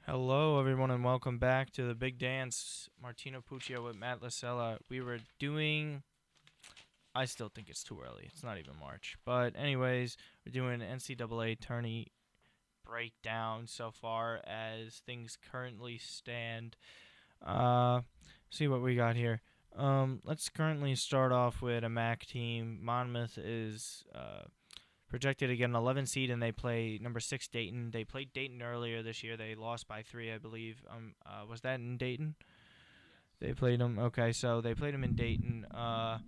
Hello, everyone, and welcome back to the Big Dance. Martino Puccio with Matt Lasella. We were doing. I still think it's too early. It's not even March. But, anyways, we're doing NCAA tourney breakdown so far as things currently stand. Uh, see what we got here. Let's currently start off with a MAC team. Monmouth is projected to get an 11 seed, and they play number 6 Dayton. They played Dayton earlier this year. They lost by 3, I believe. Was that in Dayton? They played them. Okay, so they played them in Dayton. All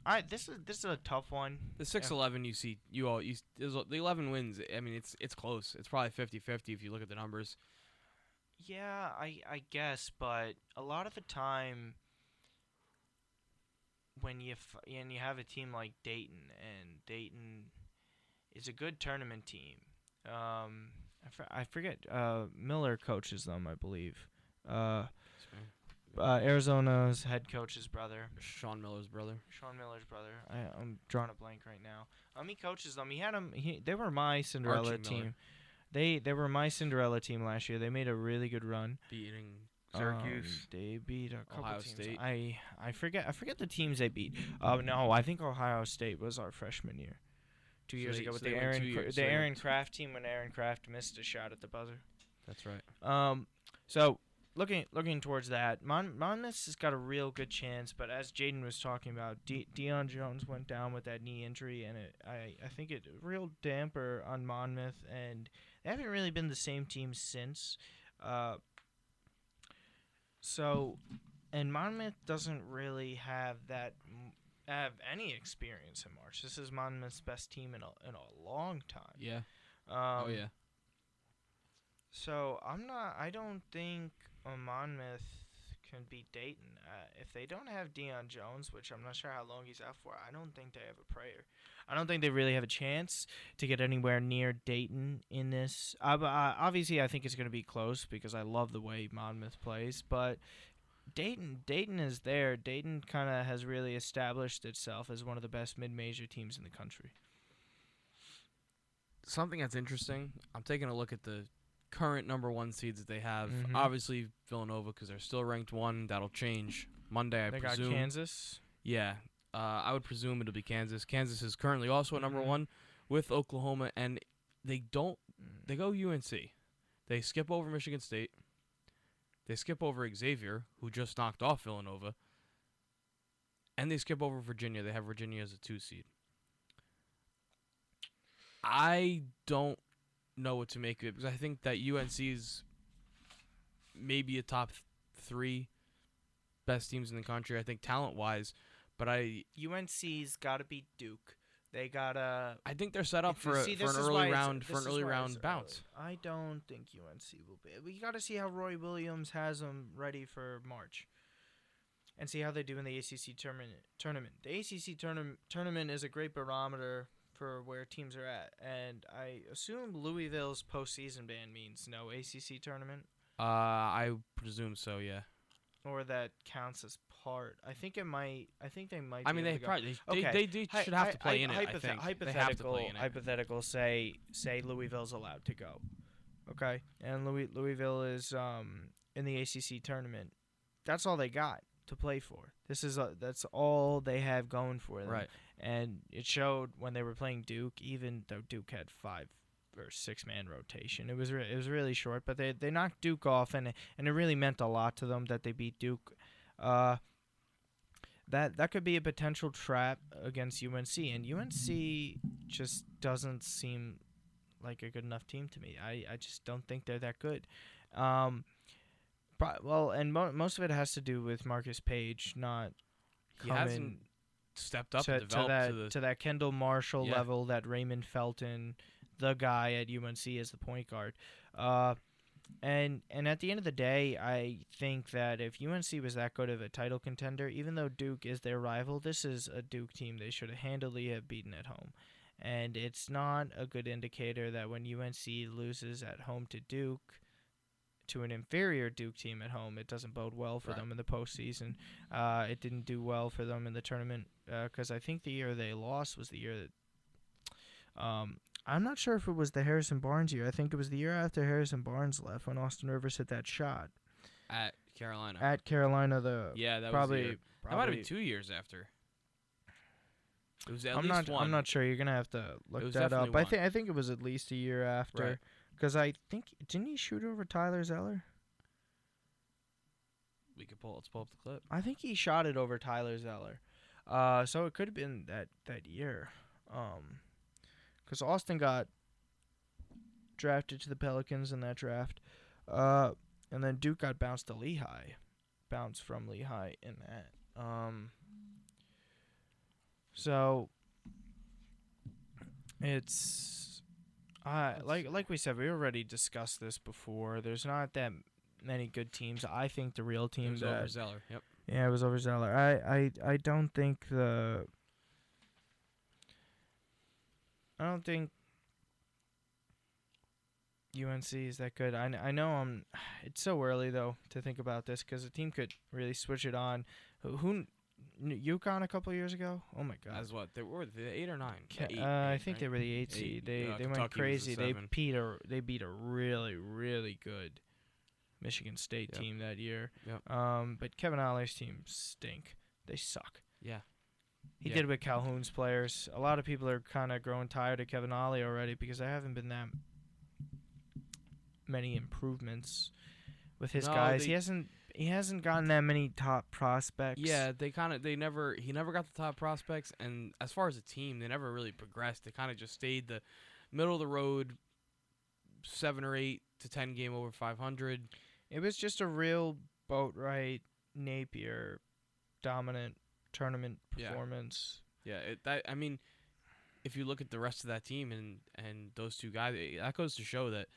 right, this is a tough one. The 6-11 you see the 11 wins. I mean it's close. It's probably 50-50 if you look at the numbers. Yeah, I guess, but a lot of the time when you have a team like Dayton, and Dayton is a good tournament team. I forget. Miller coaches them, I believe. Uh, Arizona's head coach's brother. Sean Miller's brother. Sean Miller's brother. I'm drawing a blank right now. He coaches them. He had them. They were my Cinderella Archie team. Miller. They were my Cinderella team last year. They made a really good run. Beating Syracuse. They beat a couple Ohio teams. State. I forget the teams they beat. No, I think Ohio State was our freshman year. 2 years ago with the Aaron Kraft team when Aaron Kraft missed a shot at the buzzer. That's right. So looking towards that, Monmouth has got a real good chance. But as Jaden was talking about, Deion Jones went down with that knee injury, and I think it a real damper on Monmouth, and they haven't really been the same team since. And Monmouth doesn't really have any experience in March. This is Monmouth's best team in a long time. Yeah. Oh yeah. So I don't think Monmouth can beat Dayton. If they don't have Deion Jones, which I'm not sure how long he's out for, I don't think they have a prayer. I don't think they really have a chance to get anywhere near Dayton in this. Obviously, I think it's going to be close because I love the way Monmouth plays, but Dayton is there. Dayton kind of has really established itself as one of the best mid-major teams in the country. Something that's interesting, I'm taking a look at the current number 1 seeds that they have. Mhm. Obviously Villanova, because they're still ranked 1. That'll change Monday, I They presume. got Kansas. Yeah. I would presume it'll be Kansas. Kansas is currently also at number Mhm. 1 with Oklahoma, and they go UNC. They skip over Michigan State. They skip over Xavier, who just knocked off Villanova. And they skip over Virginia. They have Virginia as a 2 seed. I don't know what to make of it because I think that UNC's maybe a top 3 best teams in the country, I think, talent-wise. But UNC's got to beat Duke. They gotta. I think they're set up for an early round bounce. I don't think UNC will be. We got to see how Roy Williams has them ready for March, and see how they do in the ACC tournament. The ACC tournament is a great barometer for where teams are at, and I assume Louisville's postseason ban means no ACC tournament. I presume so. Yeah. Or that counts as part. I think it might. I think they might. I mean, they should have to play in it. I think hypothetical. They have to play in it. Hypothetical. Say Louisville's allowed to go. Okay, and Louisville is in the ACC tournament. That's all they got to play for. That's all they have going for them. Right. And it showed when they were playing Duke, even though Duke had 5 or 6-man rotation. It was really short, but they knocked Duke off, and it really meant a lot to them that they beat Duke. That could be a potential trap against UNC, and UNC just doesn't seem like a good enough team to me. I just don't think they're that good. Most of it has to do with Marcus Page not He hasn't stepped up and developed to that Kendall Marshall level that Raymond Felton, the guy at UNC, as the point guard. And at the end of the day, I think that if UNC was that good of a title contender, even though Duke is their rival, this is a Duke team they should handily have beaten at home. And it's not a good indicator that when UNC loses at home to Duke, to an inferior Duke team at home, it doesn't bode well for them in the postseason. It didn't do well for them in the tournament because I think the year they lost was the year that I'm not sure if it was the Harrison Barnes year. I think it was the year after Harrison Barnes left when Austin Rivers hit that shot At Carolina. at Carolina. Yeah, that was the Probably year. That might have been 2 years after. It was at I'm least not. one. I'm not sure. You're gonna have to look was that up. definitely one. I think it was at least a year after. Right. Because I think didn't he shoot over Tyler Zeller? Let's pull up the clip. I think he shot it over Tyler Zeller. So it could have been that year. Because Austin got drafted to the Pelicans in that draft. And then Duke got bounced to Lehigh. Bounced from Lehigh in that. So it's like we said, we already discussed this before. There's not that many good teams. I think the real It team was over Zeller. Yep. yeah, it was over Zeller. I don't think UNC is that good. I know it's so early though to think about this because the team could really switch it on. Who UConn a couple years ago? Oh my God! As what? They were the 8 or 9. I think they were the 8 seed. They went Kentucky was the crazy. They 7. beat a really really good Michigan State Yep. team that year. Yep. But Kevin Oller's team stink. They suck. Yeah. He Yeah. did with Calhoun's players. A lot of people are kind of growing tired of Kevin Ollie already because there haven't been that many improvements with his No, guys. they- He hasn't gotten that many top prospects. Yeah, he never got the top prospects, and as far as a team, they never really progressed. They kind of just stayed the middle of the road, 7 or 8 to 10 game over 500. It was just a real Boatwright Napier dominant tournament Yeah. performance. Yeah, I mean, if you look at the rest of that team and those two guys, that goes to show that,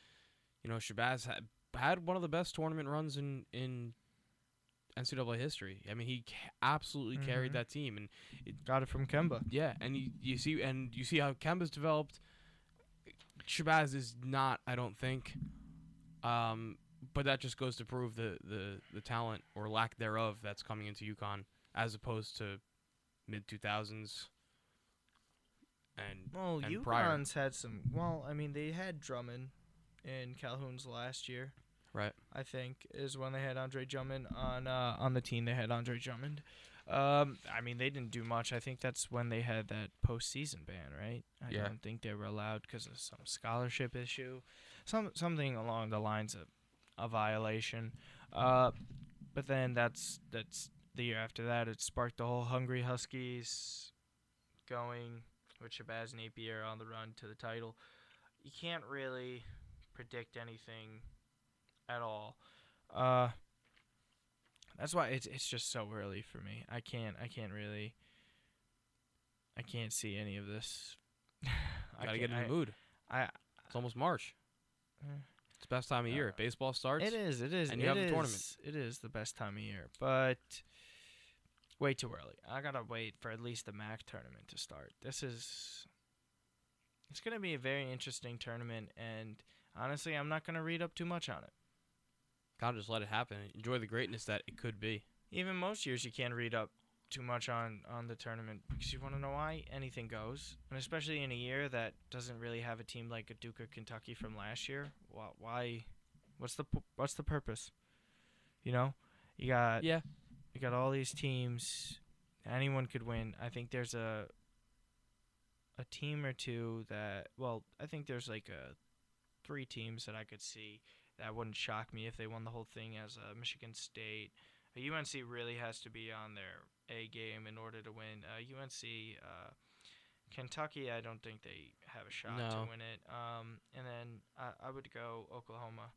Shabazz had one of the best tournament runs in NCAA history. I mean, he absolutely carried Mhm. that team, and Got it from Kemba. yeah, and you see how Kemba's developed. Shabazz is not, I don't think, but that just goes to prove the talent or lack thereof that's coming into UConn as opposed to mid 2000s. And prior. UConn's had some. Well, I mean, they had Drummond in Calhoun's last year. Right. I think is when they had Andre Drummond on the team. They had Andre Drummond. I mean, they didn't do much. I think that's when they had that postseason ban, right? I Yeah. don't think they were allowed because of some scholarship issue, something along the lines of a violation. But then that's the year after that. It sparked the whole Hungry Huskies going with Shabazz Napier on the run to the title. You can't really predict anything at all. That's why it's just so early for me. I can't see any of this. Gotta get in the mood. It's almost March. It's the best time of year. Baseball starts. It is. And you have a tournament. It is the best time of year, but way too early. I gotta wait for at least the MAC tournament to start. It's gonna be a very interesting tournament, and honestly, I'm not gonna read up too much on it. Gotta just let it happen. Enjoy the greatness that it could be. Even most years, you can't read up too much on the tournament because you want to know why anything goes, and especially in a year that doesn't really have a team like a Duke or Kentucky from last year. Why? What's the purpose? You got all these teams. Anyone could win. I think there's a team or two that. Well, I think there's like 3 teams that I could see. That wouldn't shock me if they won the whole thing as Michigan State. UNC really has to be on their A game in order to win. UNC, Kentucky, I don't think they have a shot to win it. And then I would go Oklahoma.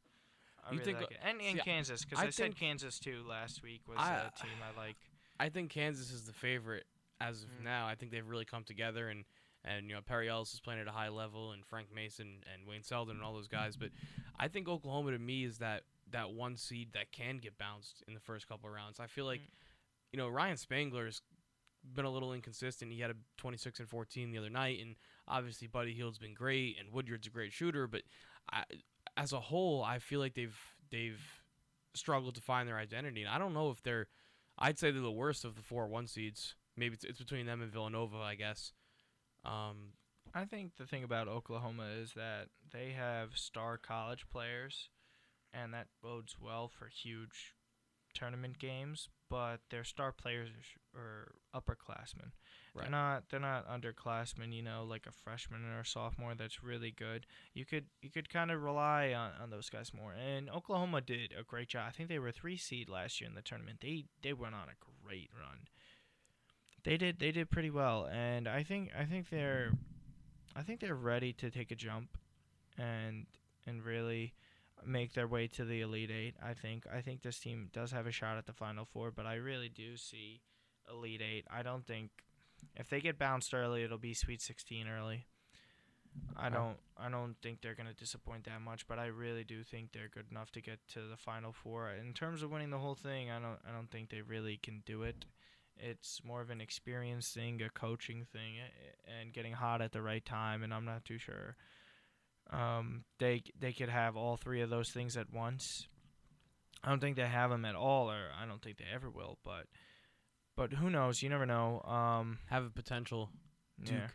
I really like it. And Kansas, because I said Kansas too last week was a team I like. I think Kansas is the favorite as of now. I think they've really come together, and Perry Ellis is playing at a high level, and Frank Mason and Wayne Selden and all those guys. But I think Oklahoma to me is that 1 seed that can get bounced in the first couple of rounds. I feel like, Ryan Spangler's been a little inconsistent. He had a 26 and 14 the other night, and obviously Buddy Hield's been great, and Woodyard's a great shooter. But as a whole, I feel like they've struggled to find their identity, and I don't know if I'd say they're the worst of the 4 1 seeds. Maybe it's between them and Villanova, I guess. I think the thing about Oklahoma is that they have star college players, and that bodes well for huge tournament games. But their star players are upperclassmen. Right. They're not underclassmen. Like a freshman or a sophomore that's really good. You could kind of rely on those guys more. And Oklahoma did a great job. I think they were 3 seed last year in the tournament. They went on a great run. They did pretty well, and I think they're ready to take a jump and really make their way to the Elite Eight. I think this team does have a shot at the Final Four, but I really do see Elite Eight. I don't think if they get bounced early, it'll be Sweet 16 early. I don't think they're gonna disappoint that much, but I really do think they're good enough to get to the Final Four. In terms of winning the whole thing, I don't think they really can do it. It's more of an experience thing, a coaching thing, and getting hot at the right time. And I'm not too sure. They could have all three of those things at once. I don't think they have them at all, or I don't think they ever will. But who knows? You never know. Have a potential Duke Yeah.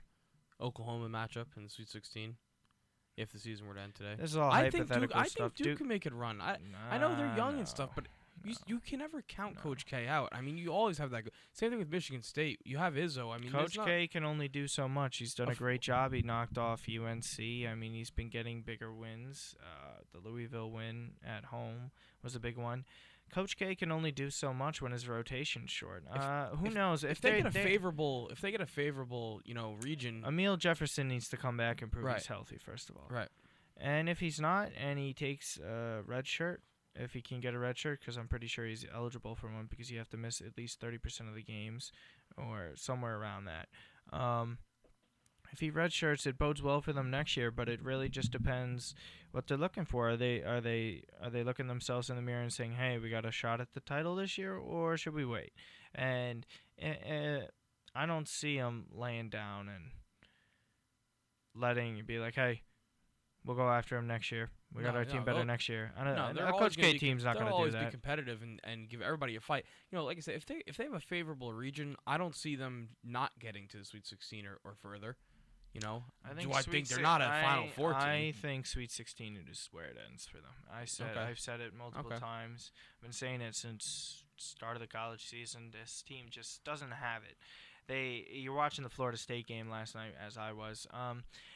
Oklahoma matchup in the Sweet 16 if the season were to end today. This is all I think hypothetical Duke. stuff. I think Duke can make it run. I know they're young and stuff, but you can never count Coach K out. I mean, you always have that. Same thing with Michigan State. You have Izzo. I mean, Coach K can only do so much. He's done a great job. He knocked off UNC. I mean, he's been getting bigger wins. The Louisville win at home was a big one. Coach K can only do so much when his rotation's short. Who knows? If they get a favorable, region. Emil Jefferson needs to come back and prove Right. he's healthy first of all. Right. And if he's not, and he takes a red shirt, if he can get a red shirt, because I'm pretty sure he's eligible for one, because you have to miss at least 30% of the games, or somewhere around that. If he redshirts, it bodes well for them next year. But it really just depends what they're looking for. Are they looking themselves in the mirror and saying, "Hey, we got a shot at the title this year," or should we wait? And I don't see them laying down and letting it be like, "Hey, we'll go after him next year. We got our team better next year." They're A Coach K team's not going to do always be that. competitive and give everybody a fight. Like I said, if they have a favorable region, I don't see them not getting to the Sweet 16 or further. I think they're not a Final Four team? I think Sweet 16 is where it ends for them. I've said it multiple Okay. times. I've been saying it since start of the college season. This team just doesn't have it. You're watching the Florida State game last night, as I was.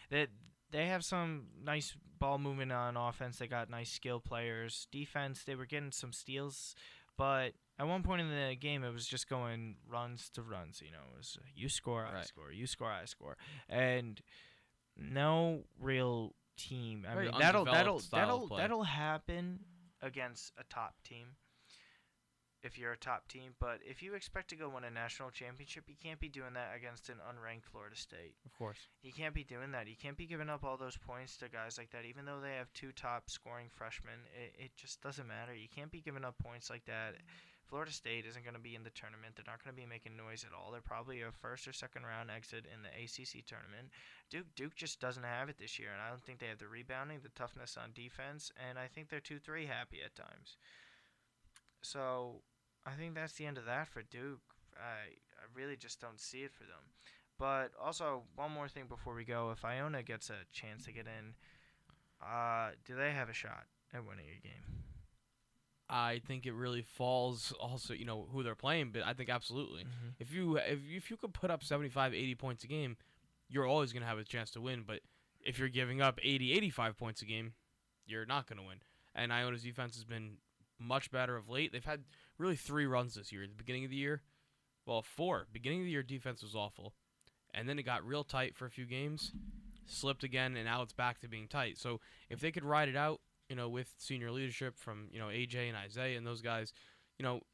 They have some nice ball movement on offense. They got nice skill players. Defense, they were getting some steals, but at one point in the game, it was just going runs to runs. It was you score, I Right. score, you score, I score, and no real team. I Very mean, that'll style of play. that'll happen against a top team. If you're a top team, but if you expect to go win a national championship, you can't be doing that against an unranked Florida State. Of course. You can't be doing that. You can't be giving up all those points to guys like that, even though they have two top scoring freshmen. It just doesn't matter. You can't be giving up points like that. Florida State isn't going to be in the tournament. They're not going to be making noise at all. They're probably a first or second round exit in the ACC tournament. Duke just doesn't have it this year, and I don't think they have the rebounding, the toughness on defense, and I think they're 2-3 happy at times. So I think that's the end of that for Duke. I really just don't see it for them. But also, one more thing before we go. If Iona gets a chance to get in, do they have a shot at winning a game? I think it really falls also, who they're playing, but I think absolutely. Mm-hmm. If you could put up 75, 80 points a game, you're always going to have a chance to win, but if you're giving up 80, 85 points a game, you're not going to win. And Iona's defense has been much better of late. They've had really 3 runs this year. At the beginning of the year, 4. Beginning of the year, defense was awful. And then it got real tight for a few games, slipped again, and now it's back to being tight. So if they could ride it out, with senior leadership from, AJ and Isaiah and those guys,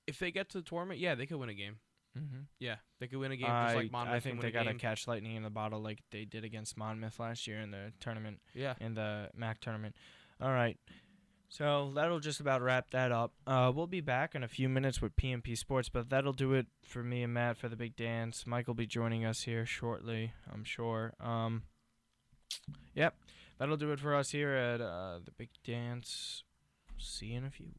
if they get to the tournament, yeah, they could win a game. Mm-hmm. Yeah, they could win a game just like Monmouth. I think they got to game. catch lightning in the bottle like they did against Monmouth last year in the tournament, Yeah. in the MAC tournament. All right. So that'll just about wrap that up. We'll be back in a few minutes with PMP Sports, but that'll do it for me and Matt for the big dance. Mike will be joining us here shortly, I'm sure. Yep, that'll do it for us here at the big dance. See you in a few.